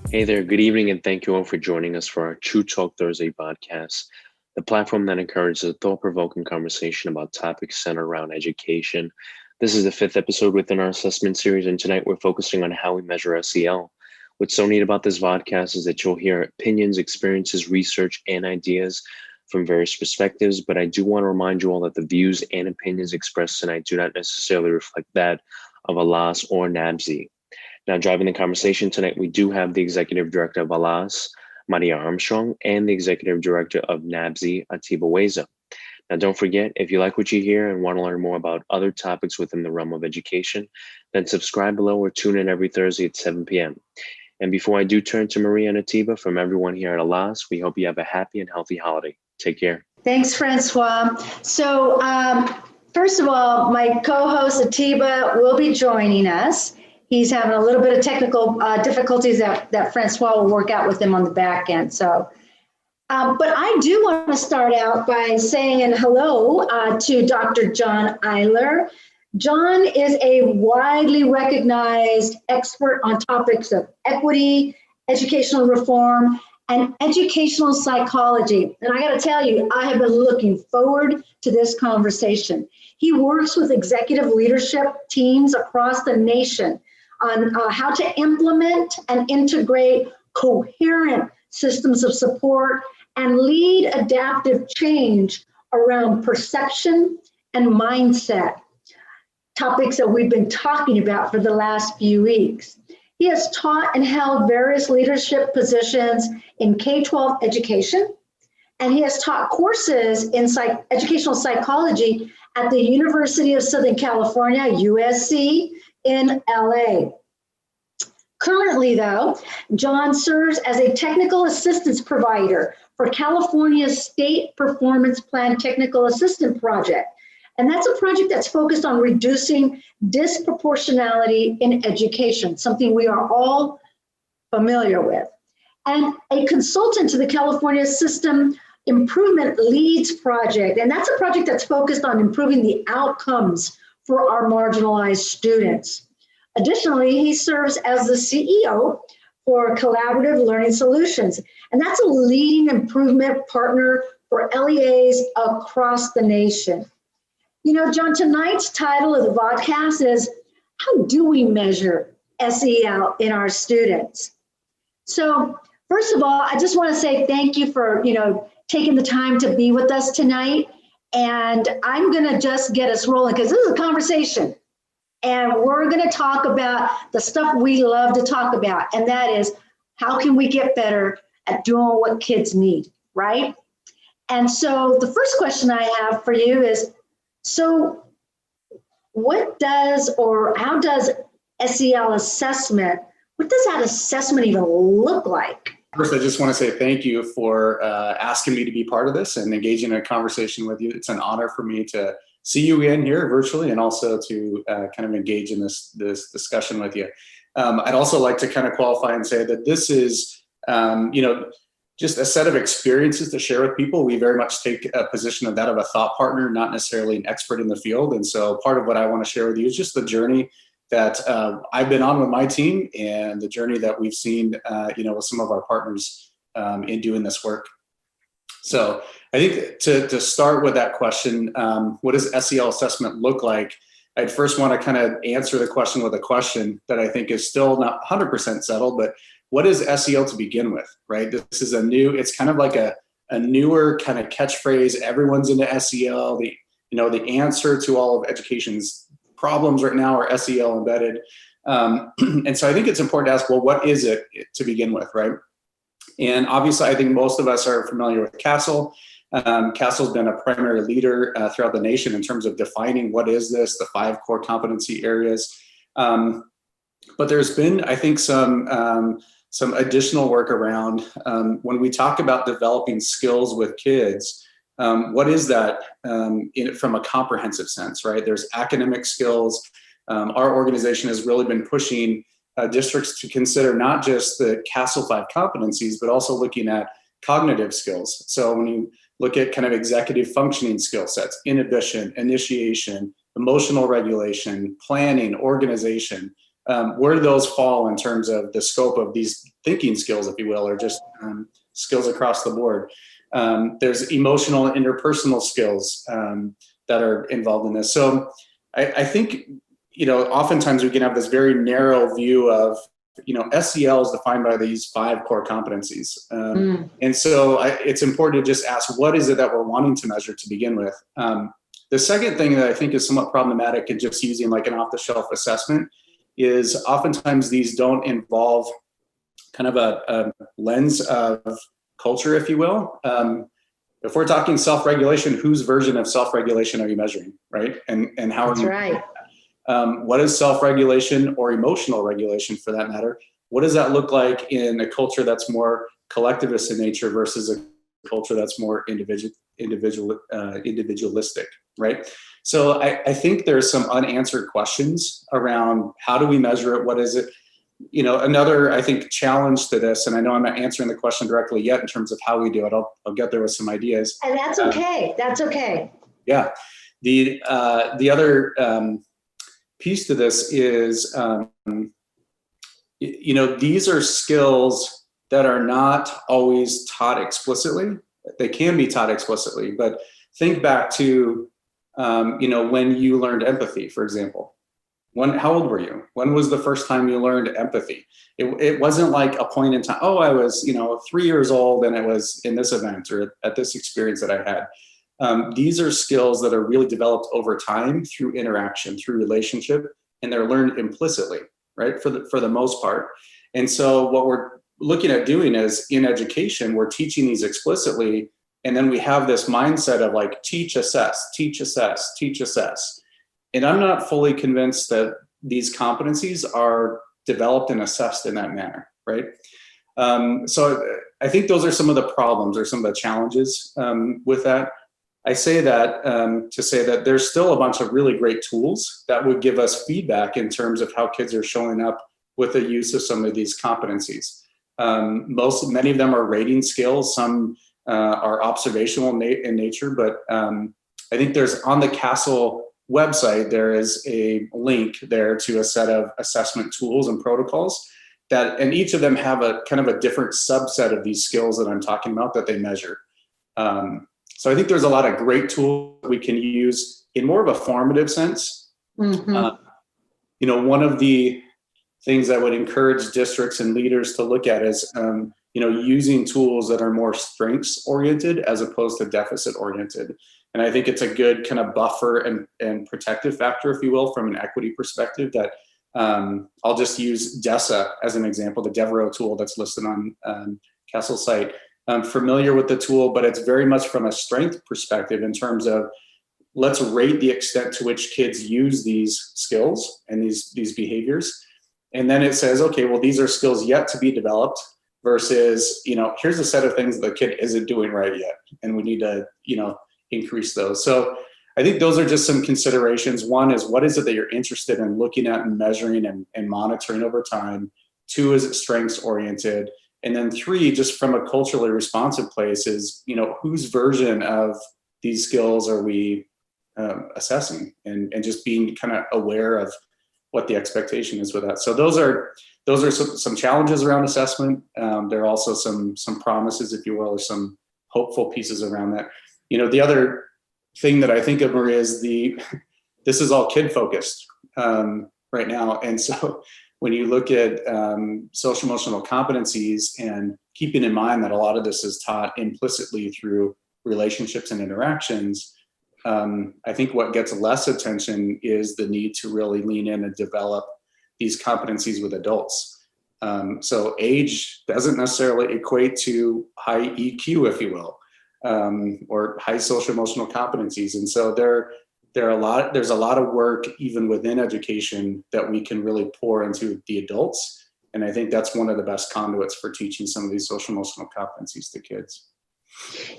Hey there, good evening, and thank you all for joining us for our True Talk Thursday podcast, the platform that encourages a thought-provoking conversation about topics centered around education. This is the fifth episode within our assessment series, and tonight we're focusing on how we measure SEL. What's so neat about this podcast is that you'll hear opinions, experiences, research, and ideas from various perspectives, but I do want to remind you all that the views and opinions expressed tonight do not necessarily reflect that of ALAS or NABZ. Now, driving the conversation tonight, we do have the Executive Director of ALAS, Maria Armstrong, and the Executive Director of NABZ, ATIBA-WEZA. Now, don't forget, if you like what you hear and want to learn more about other topics within the realm of education, then subscribe below or tune in every Thursday at 7 p.m. And before I do turn to Maria and Atiba, from everyone here at ALAS, we hope you have a happy and healthy holiday. Take care. Thanks, Francois. So, first of all, my co-host Atiba will be joining us. He's having a little bit of technical difficulties that Francois will work out with him on the back end. So, but I do want to start out by saying hello to Dr. John Eiler. John is a widely recognized expert on topics of equity, educational reform, and educational psychology. And I got to tell you, I have been looking forward to this conversation. He works with executive leadership teams across the nation on how to implement and integrate coherent systems of support and lead adaptive change around perception and mindset, topics that we've been talking about for the last few weeks. He has taught and held various leadership positions in K-12 education, and he has taught courses in educational psychology at the University of Southern California, USC, in LA. Currently, though, John serves as a technical assistance provider for California's State Performance Plan Technical Assistant Project. And that's a project that's focused on reducing disproportionality in education, something we are all familiar with. And a consultant to the California System Improvement Leads Project. And that's a project that's focused on improving the outcomes for our marginalized students. Additionally, he serves as the CEO for Collaborative Learning Solutions. And that's a leading improvement partner for LEAs across the nation. You know, John, tonight's title of the podcast is, how do we measure SEL in our students? So first of all, I just want to say thank you for, taking the time to be with us tonight. And I'm going to just get us rolling because this is a conversation. And we're going to talk about the stuff we love to talk about. And that is, how can we get better at doing what kids need, right? And so the first question I have for you is, so how does SEL assessment, what does that assessment even look like? First, I just want to say thank you for asking me to be part of this and engaging in a conversation with you. It's an honor for me to see you in here virtually and also to kind of engage in this discussion with you. I'd also like to kind of qualify and say that this is, just a set of experiences to share with people. We very much take a position of that of a thought partner, not necessarily an expert in the field. And so part of what I want to share with you is just the journey that I've been on with my team and the journey that we've seen, with some of our partners in doing this work. So I think to start with that question, what does SEL assessment look like? I'd first want to kind of answer the question with a question that I think is still not 100% settled, but what is SEL to begin with, right? This is it's kind of like a newer kind of catchphrase. Everyone's into SEL. The answer to all of education's problems right now are SEL embedded. And so I think it's important to ask, well, what is it to begin with, right? And obviously, I think most of us are familiar with CASEL. CASEL's been a primary leader throughout the nation in terms of defining what is this, the 5 core competency areas. But there's been, I think, some additional work around when we talk about developing skills with kids. What is that from a comprehensive sense, right? There's academic skills. Our organization has really been pushing districts to consider not just the CASEL 5 competencies, but also looking at cognitive skills. So when you look at kind of executive functioning skill sets, inhibition, initiation, emotional regulation, planning, organization, Where do those fall in terms of the scope of these thinking skills, if you will, or just skills across the board? There's emotional and interpersonal skills that are involved in this. So I think, oftentimes we can have this very narrow view of, SEL is defined by these 5 core competencies. And so it's important to just ask, what is it that we're wanting to measure to begin with? The second thing that I think is somewhat problematic in just using like an off-the-shelf assessment is oftentimes these don't involve kind of a lens of culture, if you will. If we're talking self-regulation, whose version of self-regulation are you measuring, right? And how are you? Right. What is self-regulation or emotional regulation for that matter? What does that look like in a culture that's more collectivist in nature versus a culture that's more individualistic, right? So I think there's some unanswered questions around how do we measure it? What is it? Another, I think, challenge to this, and I know I'm not answering the question directly yet in terms of how we do it. I'll get there with some ideas. And that's okay. That's okay. Yeah. The other piece to this is, these are skills that are not always taught explicitly. They can be taught explicitly, but think back to, when you learned empathy, for example. How old were you? When was the first time you learned empathy? It wasn't like a point in time, I was, 3 years old and it was in this event or at this experience that I had. These are skills that are really developed over time through interaction, through relationship, and they're learned implicitly, right? For the most part. And so what we're looking at doing is in education, we're teaching these explicitly. And then we have this mindset of like, teach, assess, teach, assess, teach, assess. And I'm not fully convinced that these competencies are developed and assessed in that manner, right? So I think those are some of the problems or some of the challenges with that. I say that to say that there's still a bunch of really great tools that would give us feedback in terms of how kids are showing up with the use of some of these competencies. Many of them are rating skills. Some are observational in nature, but I think there's on the CASEL website, there is a link there to a set of assessment tools and protocols and each of them have a kind of a different subset of these skills that I'm talking about that they measure. So I think there's a lot of great tools we can use in more of a formative sense. One of the things I would encourage districts and leaders to look at is, using tools that are more strengths oriented as opposed to deficit oriented. And I think it's a good kind of buffer and protective factor, if you will, from an equity perspective that I'll just use DESA as an example, the Devereaux tool that's listed on CASEL's site. I'm familiar with the tool, but it's very much from a strength perspective in terms of let's rate the extent to which kids use these skills and these behaviors. And then it says, okay, well, these are skills yet to be developed versus, here's a set of things the kid isn't doing right yet. And we need to, increase those. So I think those are just some considerations. One is, what is it that you're interested in looking at and measuring and monitoring over time? 2, is it strengths oriented? And then 3, just from a culturally responsive place is, whose version of these skills are we assessing and just being kind of aware of what the expectation is with that. So those are some challenges around assessment. There are also some promises, if you will, or some hopeful pieces around that. The other thing that I think of, Maria, is this is all kid focused right now. And so when you look at social emotional competencies and keeping in mind that a lot of this is taught implicitly through relationships and interactions, I think what gets less attention is the need to really lean in and develop these competencies with adults. So age doesn't necessarily equate to high EQ, if you will, or high social emotional competencies. And so there's a lot of work even within education that we can really pour into the adults. And I think that's one of the best conduits for teaching some of these social emotional competencies to kids.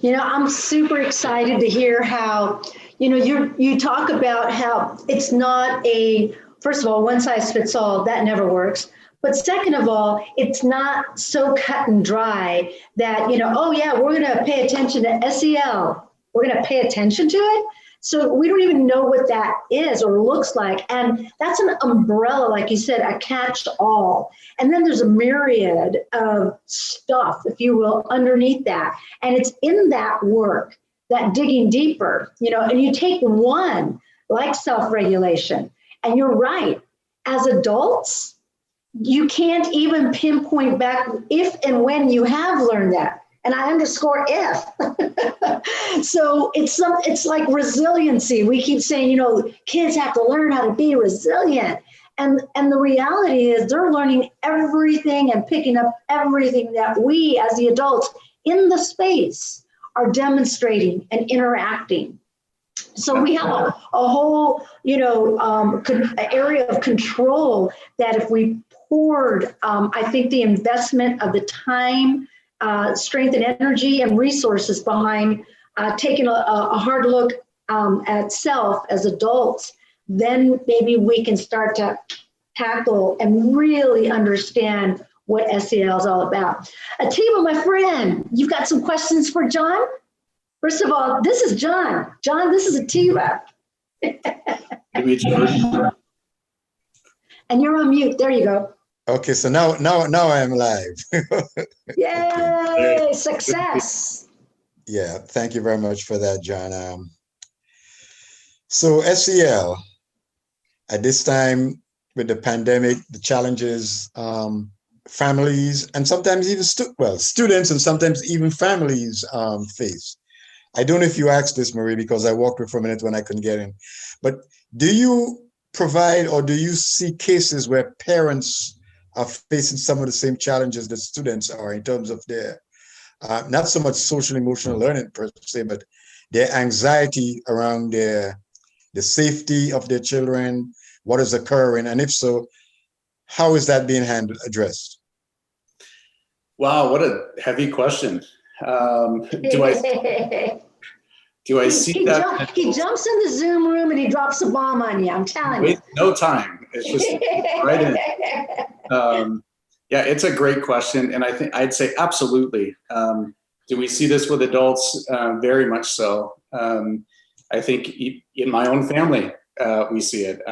I'm super excited to hear how, you talk about how it's not first of all, one size fits all, that never works. But second of all, it's not so cut and dry that, oh yeah, we're going to pay attention to SEL. We're going to pay attention to it. So we don't even know what that is or looks like. And that's an umbrella, like you said, a catch-all. And then there's a myriad of stuff, if you will, underneath that. And it's in that work, that digging deeper, and you take one, like self-regulation. And you're right, as adults, you can't even pinpoint back if and when you have learned that. And I underscore if. So it's like resiliency. We keep saying, kids have to learn how to be resilient. And the reality is they're learning everything and picking up everything that we as the adults in the space are demonstrating and interacting. So we have a whole, area of control that if we poured, I think the investment of the time, strength and energy and resources behind taking a hard look at self as adults, then maybe we can start to tackle and really understand what SEL is all about. ATIBA, my friend, you've got some questions for John? First of all, this is John. John, this is ATIBA. And you're on mute. There you go. Okay, so now I am live. Yay, success. Yeah, thank you very much for that, John. So SEL, at this time with the pandemic, the challenges, families, and sometimes even students and sometimes even families face. I don't know if you asked this, Marie, because I walked away for a minute when I couldn't get in, but do you provide or do you see cases where parents are facing some of the same challenges that students are in terms of their, not so much social emotional learning per se, but their anxiety around the safety of their children, what is occurring, and if so, how is that being addressed? Wow, what a heavy question. Do I see that? He jumps in the Zoom room and he drops a bomb on you, I'm telling you. No time. It's just right in. Yeah, it's a great question. And I think I'd say absolutely. Do we see this with adults? Very much so. I think in my own family, we see it.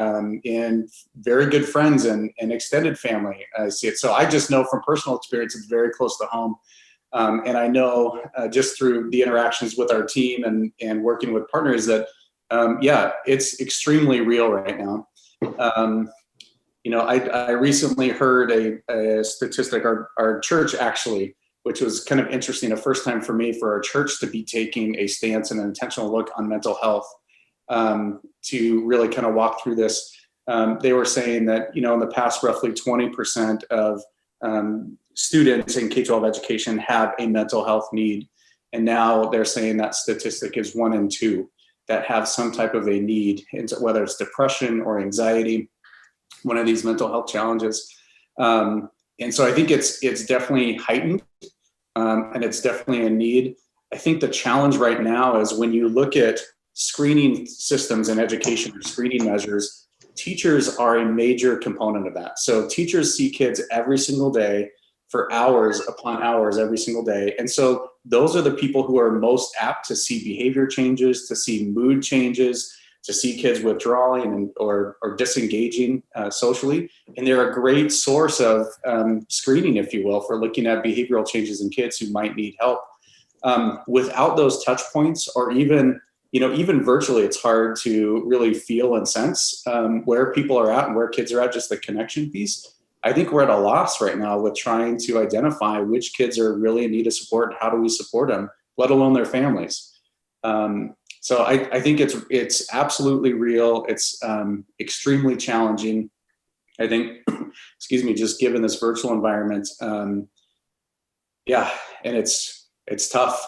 In very good friends and extended family, I see it. So I just know from personal experience, it's very close to home. And I know just through the interactions with our team and working with partners that, yeah, it's extremely real right now. I recently heard a statistic, our church actually, which was kind of interesting, the first time for me for our church to be taking a stance and an intentional look on mental health, to really kind of walk through this. They were saying that, in the past, roughly 20% of students in K-12 education have a mental health need. And now they're saying that statistic is 1 in 2 that have some type of a need, whether it's depression or anxiety, one of these mental health challenges. And so I think it's definitely heightened, and it's definitely a need. I think the challenge right now is when you look at screening systems in education or screening measures, teachers are a major component of that. So teachers see kids every single day for hours upon hours every single day. And so those are the people who are most apt to see behavior changes, to see mood changes, to see kids withdrawing or disengaging socially. And they're a great source of screening, if you will, for looking at behavioral changes in kids who might need help. Without those touch points, or even virtually, it's hard to really feel and sense where people are at and where kids are at, just the connection piece. I think we're at a loss right now with trying to identify which kids are really in need of support and how do we support them, let alone their families. So I think it's absolutely real. It's extremely challenging. I think, excuse me, just given this virtual environment. Yeah, and it's tough.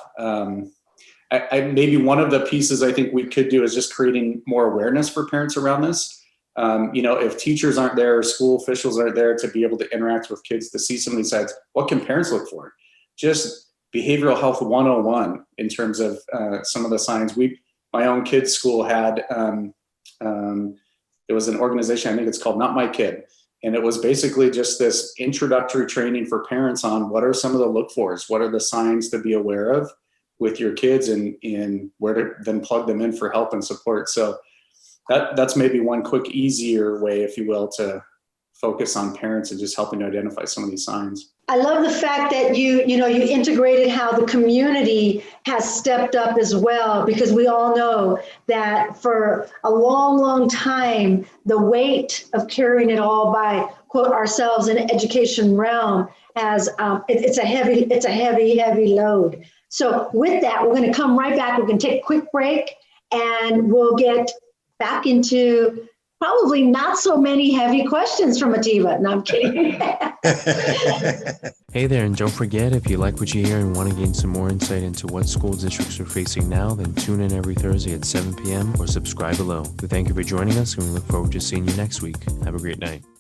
Maybe one of the pieces I think we could do is just creating more awareness for parents around this. If teachers aren't there, or school officials aren't there to be able to interact with kids to see some of these sides, what can parents look for? Just behavioral health 101 in terms of some of the signs. My own kid's school had, it was an organization, I think it's called Not My Kid. And it was basically just this introductory training for parents on what are some of the look fors, what are the signs to be aware of. with your kids and where to then plug them in for help and support. So that's maybe one quick, easier way, if you will, to focus on parents and just helping to identify some of these signs. I love the fact that you integrated how the community has stepped up as well, because we all know that for a long, long time, the weight of carrying it all by, quote, ourselves in the education realm has, it's a heavy load. So with that, we're going to come right back. We're going to take a quick break and we'll get back into probably not so many heavy questions from ATIBA. No, I'm kidding. Hey there, and don't forget, if you like what you hear and want to gain some more insight into what school districts are facing now, then tune in every Thursday at 7 p.m. or subscribe below. We thank you for joining us, and we look forward to seeing you next week. Have a great night.